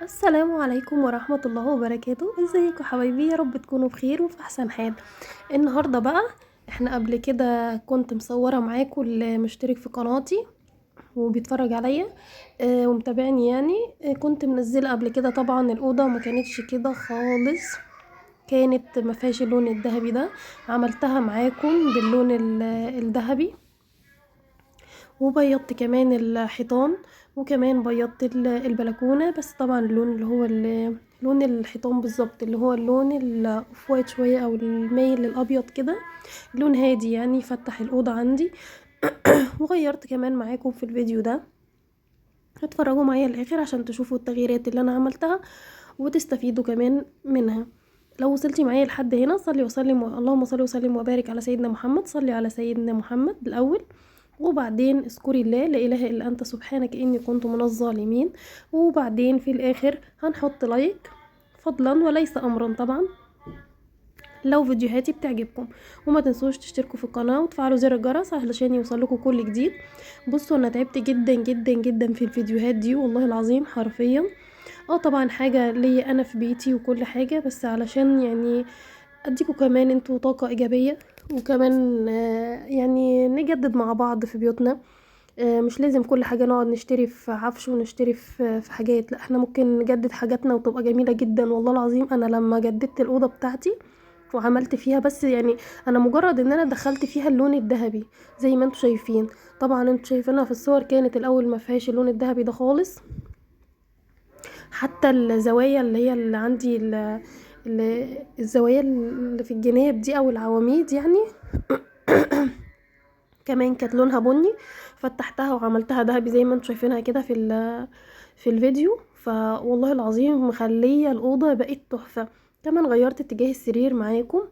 السلام عليكم ورحمة الله وبركاته. ازيكم حبايبي؟ يا رب تكونوا بخير وفي احسن حال. النهاردة بقى احنا قبل كده كنت مصورة معاكم اللي مشترك في قناتي وبيتفرج عليا ومتابعني يعني. كنت منزلة قبل كده طبعا الأوضة ما كانتش كده خالص، كانت ما فيهاش اللون الذهبي ده. عملتها معاكم باللون الذهبي، وبيضت كمان الحيطان، وكمان بيضت البلكونة، بس طبعا اللون اللي هو لون الحيطان بالظبط اللي هو اللون الاوف وايت شوية او المايل للابيض كده، لون هادي يعني يفتح الأوضة عندي. وغيرت كمان معاكم في الفيديو ده، اتفرجوا معايا الاخر عشان تشوفوا التغييرات اللي انا عملتها وتستفيدوا كمان منها. لو وصلتي معايا لحد هنا صلي وسلم اللهم صل وسلم وبارك على سيدنا محمد. صلي على سيدنا محمد الاول، وبعدين اذكري الله لا اله الا انت سبحانك اني كنت من الظالمين، وبعدين في الاخر هنحط لايك فضلا وليس امرا طبعا لو فيديوهاتي بتعجبكم. وما تنسوش تشتركوا في القناة وتفعلوا زر الجرس علشان يوصلكوا كل جديد. بصوا انا تعبت جدا جدا جدا في الفيديوهات دي والله العظيم حرفيا. طبعا حاجة ليا انا في بيتي وكل حاجة، بس علشان يعني اديكوا كمان انتوا طاقة ايجابية، وكمان يعني نجدد مع بعض في بيوتنا. مش لازم كل حاجة نقعد نشتري في عفش ونشتري في حاجات، لا احنا ممكن نجدد حاجاتنا وتبقى جميلة جدا. والله العظيم انا لما جددت الأوضة بتاعتي وعملت فيها، بس يعني انا مجرد ان انا دخلت فيها اللون الذهبي زي ما انتوا شايفين، طبعا انتوا شايفينها في الصور كانت الاول ما فيهاش اللون الذهبي ده خالص. حتى الزوايا اللي هي اللي عندي الزوايا اللي في الجناب دي او العواميد يعني كمان كانت لونها بني، فتحتها وعملتها دهبي زي ما انتوا شايفينها كده في الفيديو. فوالله العظيم مخليه الاوضه بقت تحفه. كمان غيرت اتجاه السرير معاكم،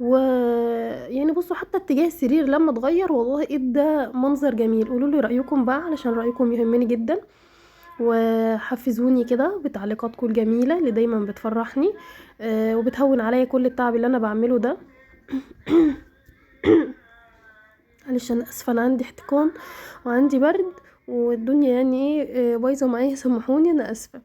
و يعني بصوا حتى اتجاه السرير لما اتغير والله ادى منظر جميل. قولوا لي رايكم بقى علشان رايكم يهمني جدا، وحفزوني كده بتعليقاتكم الجميله اللي دايما بتفرحني وبتهون عليا كل التعب اللي انا بعمله ده. معلش انا اسفه، انا عندي احتقان وعندي برد والدنيا يعني ايه بايظه معايا، سامحوني انا اسفه.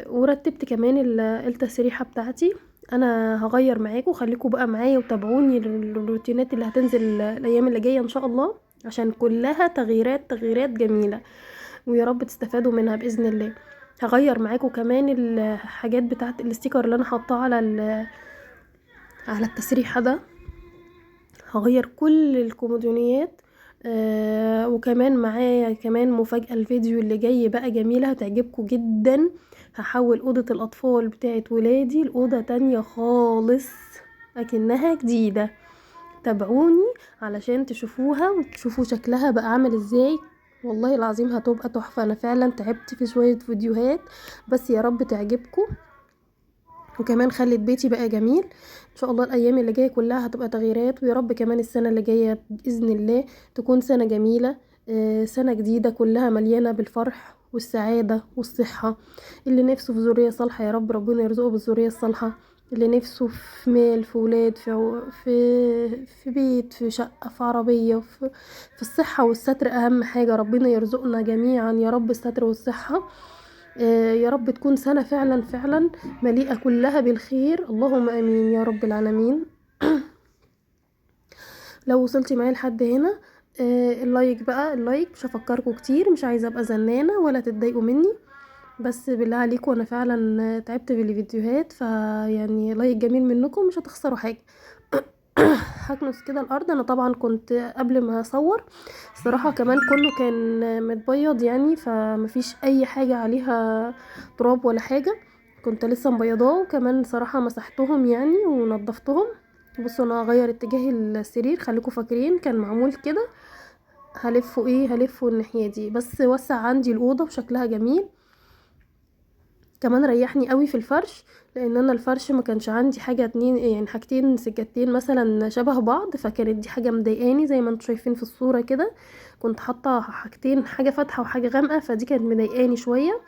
ورتبت كمان التسريحه بتاعتي. انا هغير معاكم، خليكم بقى معايا وتابعوني الروتينات اللي هتنزل الايام اللي جايه ان شاء الله، عشان كلها تغييرات تغييرات جميله، ويا رب تستفادوا منها باذن الله. هغير معاكم كمان الحاجات بتاعت الاستيكر اللي انا حاطاه على التسريحه ده. هغير كل الكومودينيات. وكمان معايا كمان مفاجأة، الفيديو اللي جاي بقى جميلة هتعجبكم جدا. هحول أوضة الأطفال بتاعت ولادي لأوضة تانية خالص أكنها جديدة. تابعوني علشان تشوفوها وتشوفوا شكلها بقى عامل ازاي. والله العظيم هتبقى تحفة. انا فعلا تعبت في شوية فيديوهات، بس يا رب تعجبكم. وكمان خلت بيتي بقى جميل. ان شاء الله الايام اللي جايه كلها هتبقى تغييرات، ويا رب كمان السنه اللي جايه باذن الله تكون سنه جميله. سنه جديده كلها مليانه بالفرح والسعاده والصحه. اللي نفسه في ذريه صالحه يا رب ربنا يرزقه بالذريه الصالحه. اللي نفسه في مال، في ولاد، في بيت، في شقه، في عربيه، في الصحه والستر اهم حاجه. ربنا يرزقنا جميعا يا رب الستر والصحه. يا رب تكون سنة فعلا فعلا مليئة كلها بالخير، اللهم امين يا رب العالمين. لو وصلتي معايا لحد هنا اللايك بقى، اللايك مش هفكركم كتير، مش عايزه ابقى زنانه ولا تتضايقوا مني، بس بالله عليكم انا فعلا تعبت في الفيديوهات، فيعني لايك جميل منكم مش هتخسروا حاجه. هكنس كده الارض. انا طبعا كنت قبل ما اصور الصراحه كمان كله كان متبيض يعني، فمفيش اي حاجه عليها تراب ولا حاجه. كنت لسه مبيضاه، وكمان صراحه مسحتهم يعني ونضفتهم. بصوا انا هغير اتجاه السرير، خليكم فاكرين كان معمول كده. هلفه الناحيه دي، بس وسع عندي الاوضه وشكلها جميل. كمان ريحني قوي في الفرش، لان انا الفرش ما كانش عندي حاجه اتنين يعني حاجتين سجادتين مثلا شبه بعض، فكانت دي حاجه مضايقاني زي ما انتم شايفين في الصوره كده. كنت حاطه حاجتين، حاجه فاتحه وحاجه غامقه، فدي كانت مضايقاني شويه.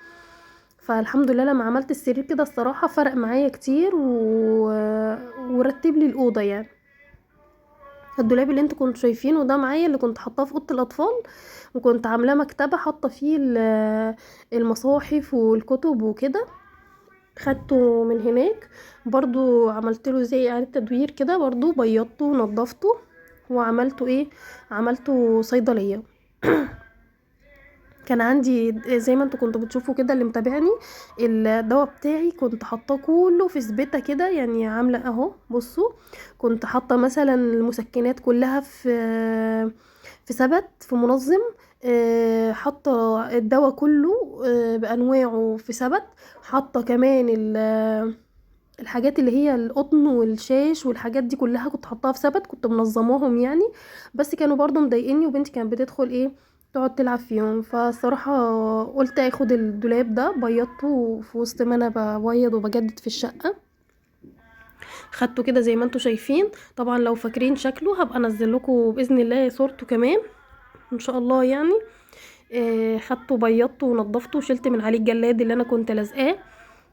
فالحمد لله لما عملت السرير كده الصراحه فرق معايا كتير ورتب لي الاوضه يعني. فالدولاب اللي انتوا كنتوا شايفينه ده معايا اللي كنت حاطاه في اوضه الاطفال، وكنت عاملاه مكتبه حاطه فيه المصاحف والكتب وكده. خدته من هناك برضو، عملت له زي اعاده تدوير كده، برضو بيضته ونضفته وعملته ايه، عملته صيدليه. كان عندي زي ما انتوا كنتوا بتشوفوا كده اللي متابعني، الدواء بتاعي كنت حاطاه كله في سبيته كده، يعني عامله اهو بصوا. كنت حاطه مثلا المسكنات كلها في سبت في منظم، حاطه الدواء كله بانواعه في سبت. حاطه كمان الحاجات اللي هي القطن والشاش والحاجات دي كلها كنت حطاها في سبت، كنت منظماهم يعني. بس كانوا برضو مضايقني، وبنتي كانت بتدخل ايه تقعد تلعب فيهم. فالصراحة قلت اخد الدولاب ده بيضته في وسط ما انا ببيض وبجدد في الشقة. خدته كده زي ما انتوا شايفين. طبعا لو فاكرين شكله هبقى انزل لكم باذن الله صورته كمان ان شاء الله يعني. خدته بيضته ونضفته وشلت من عليه الجلاد اللي انا كنت لازقاه،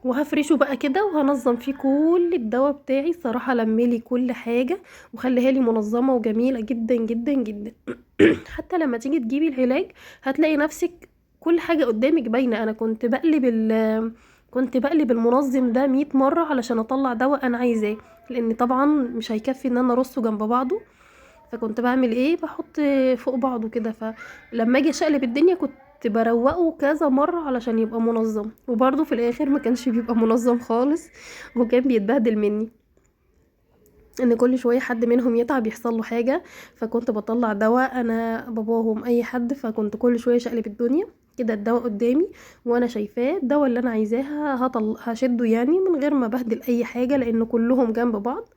وهفرشه بقى كده وهنظم فيه كل الدواء بتاعي. الصراحه لملي كل حاجه وخليها لي منظمه وجميله جدا جدا جدا. حتى لما تيجي تجيبي العلاج هتلاقي نفسك كل حاجه قدامك باينه. انا كنت بقلب المنظم ده 100 مره علشان اطلع دواء انا عايزاه، لان طبعا مش هيكفي ان انا ارصه جنب بعضه. فكنت بعمل ايه، بحط فوق بعضه كده. فلما اجي اشقلب الدنيا كنت بروقه كذا مرة علشان يبقى منظم، وبرضه في الاخر ما كانش بيبقى منظم خالص وكان بيتبهدل مني، ان كل شوية حد منهم يتعب يحصل له حاجة. فكنت بطلع دواء انا باباهم اي حد، فكنت كل شوية شقلب الدنيا كده. الدواء قدامي وانا شايفاه، الدواء اللي انا عايزاها هشده يعني من غير ما بهدل اي حاجة، لان كلهم جنب بعض.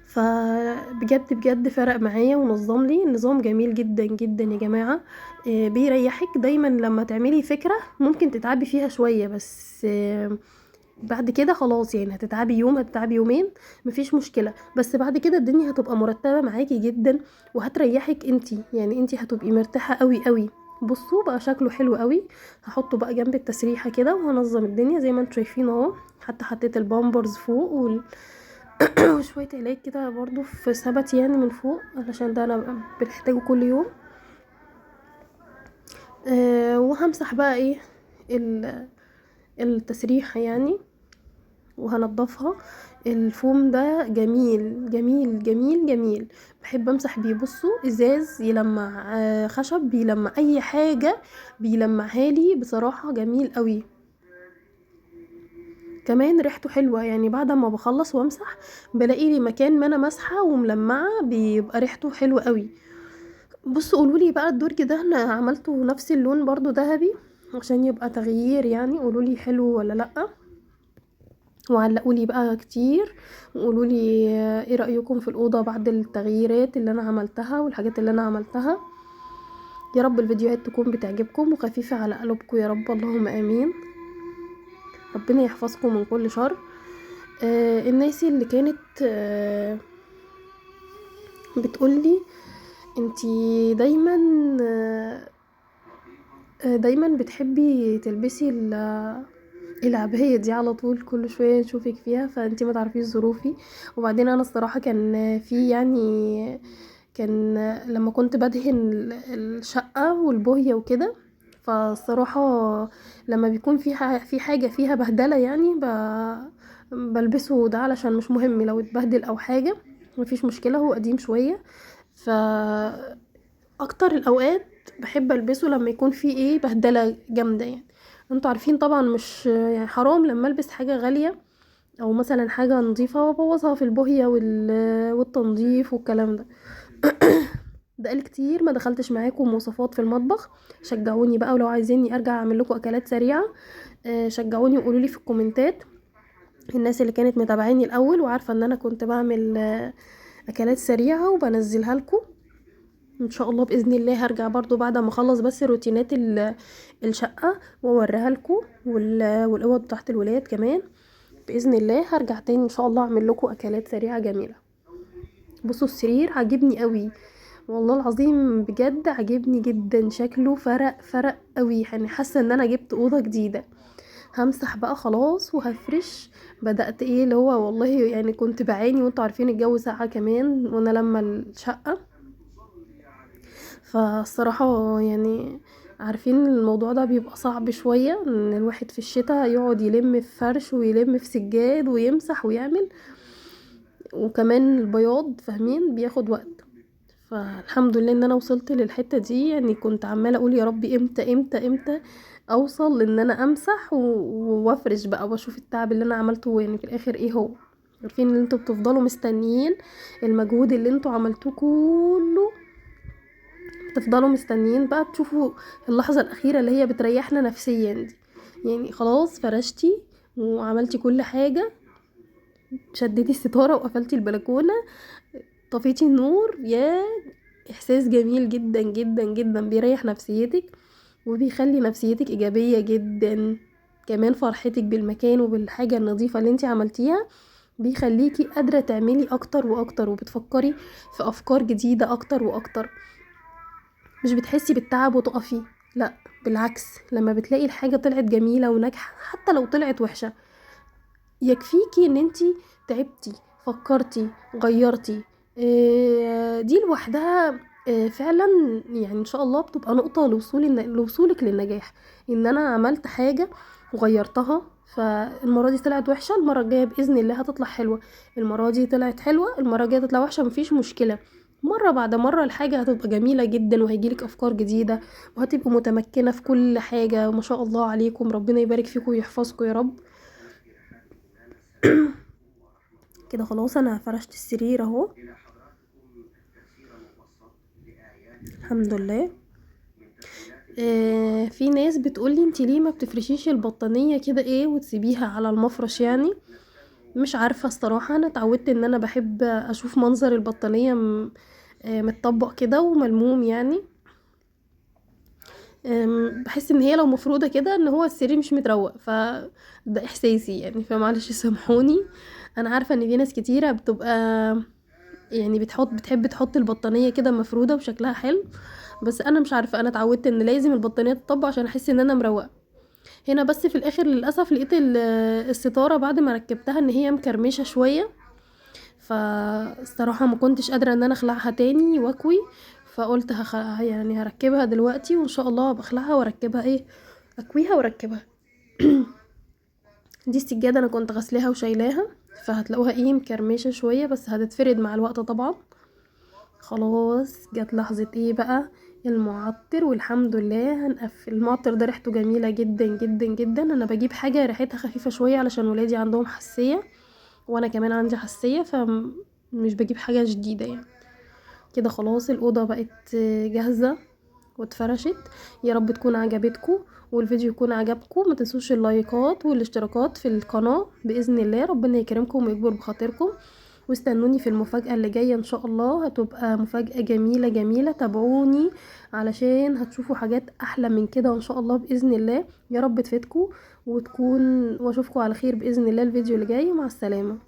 فبجد بجد فرق معايا ونظم لي نظام جميل جدا جدا يا جماعة. بيريحك دايما لما تعملي فكرة ممكن تتعبي فيها شوية، بس بعد كده خلاص يعني هتتعبي يوم هتتعبي يومين مفيش مشكلة، بس بعد كده الدنيا هتبقى مرتبة معاكي جدا وهتريحك انتي، يعني انتي هتبقي مرتاحة قوي قوي. بصوا بقى شكله حلو قوي. هحطه بقى جنب التسريحة كده وهنظم الدنيا زي ما انتوا شايفين اهو. حتى حطيت البامبرز فوق وشوية علاج كده برضو في ثبت يعني من فوق، علشان ده انا بنحتاجه كل يوم. وهمسح بقى ايه التسريحة يعني، وهنضفها. الفوم ده جميل جميل جميل جميل، بحب امسح بيه. بصوا ازاز يلمع، خشب بيلمع، اي حاجة بيلمعها لي بصراحة جميل قوي. كمان ريحته حلوة، يعني بعد ما بخلص وامسح بلاقي لي مكان ما انا مسحة وملمعة بيبقى ريحته حلوة قوي. بصوا قولولي بقى الدرج ده انا عملته نفس اللون برضو ذهبي عشان يبقى تغيير يعني. قولولي حلو ولا لأ، وعلقولي بقى كتير وقولولي ايه رأيكم في الأوضة بعد التغييرات اللي انا عملتها والحاجات اللي انا عملتها. يا رب الفيديوهات تكون بتعجبكم وخفيفة على قلوبكم يا رب، اللهم امين. ربنا يحفظكم من كل شر. الناس اللي كانت بتقولي انتي دايما دايما بتحبي تلبسي العباية دي على طول، كل شوية نشوفك فيها، فانتي ما تعرفيش ظروفي. وبعدين انا الصراحة كان في يعني كان لما كنت بدهن الشقة والبوهية وكده، فالصراحة لما بيكون في حاجة فيها بهدلة يعني بلبسه ده علشان مش مهم لو اتبهدل او حاجة مفيش مشكلة، هو قديم شوية. ف اكتر الاوقات بحب البسه لما يكون فيه ايه بهدله جامده يعني. انتوا عارفين طبعا مش يعني حرام لما البس حاجه غاليه او مثلا حاجه نظيفه وابوظها في البوهيه والتنظيف والكلام ده. بقالي كتير ما دخلتش معاكم وصفات في المطبخ. شجعوني بقى، ولو عايزيني ارجع اعمل لكم اكلات سريعه شجعوني وقولوا لي في الكومنتات. الناس اللي كانت متابعيني الاول وعارفه ان انا كنت بعمل اكلات سريعه وبنزلها لكم ان شاء الله باذن الله. هرجع برضو بعد ما اخلص بس روتينات الشقه واوريها لكم والاوض تحت الولاد كمان باذن الله. هرجع تاني ان شاء الله اعمل لكم اكلات سريعه جميله. بصوا السرير عجبني قوي والله العظيم، بجد عجبني جدا، شكله فرق قوي يعني، حاسه ان انا جبت اوضه جديده. همسح بقى خلاص وهفرش. بدأت ايه اللي هو والله يعني كنت بعاني، وانتوا عارفين الجو ساقعة كمان وانا لما الشقة. فالصراحة يعني عارفين الموضوع ده بيبقى صعب شوية، ان الواحد في الشتاء يقعد يلم في فرش ويلم في سجاد ويمسح ويعمل، وكمان البياض فاهمين بياخد وقت. فالحمد لله ان انا وصلت للحتة دي، يعني كنت عمالة اقول يا ربي امتى امتى امتى اوصل ان انا امسح وافرش بقى واشوف التعب اللي انا عملته يعني في الاخر ايه هو. عارفين ان انتوا بتفضلوا مستنيين المجهود اللي انتوا عملتوه كله، تفضلوا مستنيين بقى تشوفوا اللحظة الأخيرة اللي هي بتريحنا نفسيا دي. يعني خلاص فرشتي وعملتي كل حاجة، شديتي الستارة وقفلتي البلكونة، طفيتي النور، يا إحساس جميل جدا جدا جدا، بيريح نفسيتك وبيخلي نفسيتك إيجابية جدا. كمان فرحتك بالمكان وبالحاجة النظيفة اللي انتي عملتيها بيخليكي قادرة تعملي أكتر وأكتر، وبتفكري في أفكار جديدة أكتر وأكتر. مش بتحسي بالتعب وتقفي، لا بالعكس، لما بتلاقي الحاجة طلعت جميلة وناجحة حتى لو طلعت وحشة، يكفيكي ان انتي تعبتي، فكرتي، غيرتي. دي لوحدها فعلا يعني ان شاء الله بتبقى نقطة لوصولك للنجاح. ان انا عملت حاجة وغيرتها، فالمرة دي طلعت وحشة، المرة الجاية بإذن الله هتطلع حلوة. المرة دي طلعت حلوة، المرة الجاية تطلع وحشة، مفيش مشكلة. مرة بعد مرة الحاجة هتبقى جميلة جدا، وهيجيلك أفكار جديدة، وهتبقى متمكنة في كل حاجة. ما شاء الله عليكم، ربنا يبارك فيكم ويحفظكم يا رب. كده خلاص انا فرشت السرير اهو، الحمد لله. في ناس بتقولي انتي ليه ما بتفرشيش البطانية كده ايه وتسيبيها على المفرش يعني. مش عارفة الصراحة، انا اتعودت ان انا بحب اشوف منظر البطانية متطبق كده وملموم يعني. بحس ان هي لو مفروضة كده ان هو السرير مش متروق، فده احساسي يعني، فمعلش سامحوني. انا عارفة ان في ناس كتيرة بتبقى يعني بتحب تحط البطانية كده مفرودة وشكلها حلو، بس انا مش عارفة، انا اتعودت ان لازم البطانية تطبق عشان احس ان انا مروقة هنا. بس في الاخر للأسف لقيت الستارة بعد ما ركبتها ان هي مكرمشة شوية، فالصراحة ما كنتش قادرة ان انا اخلعها تاني واكوي. فقلت يعني هركبها دلوقتي وان شاء الله بخلعها واركبها ايه، اكويها واركبها. دي السجادة انا كنت غسلاها وشايلاها، فهتلاقوها ايه مكرمشة شوية، بس هتتفرد مع الوقت طبعا. خلاص جت لحظة ايه بقى، المعطر. والحمد لله هنقفل. المعطر ده ريحته جميلة جدا جدا جدا. انا بجيب حاجة ريحتها خفيفة شوية علشان ولادي عندهم حساسية، وانا كمان عندي حساسية، فمش بجيب حاجة جديدة يعني. كده خلاص الأوضة بقت جاهزة واتفرشت. يا رب تكون عجبتكم والفيديو يكون عجبكم. ما تنسوش اللايكات والاشتراكات في القناة بإذن الله. ربنا يكرمكم ويكبر بخاطركم، واستنوني في المفاجأة اللي جاية ان شاء الله، هتبقى مفاجأة جميلة جميلة. تابعوني علشان هتشوفوا حاجات احلى من كده وان شاء الله بإذن الله. يا رب تفيدكم واشوفكم على خير بإذن الله الفيديو اللي جاي. مع السلامة.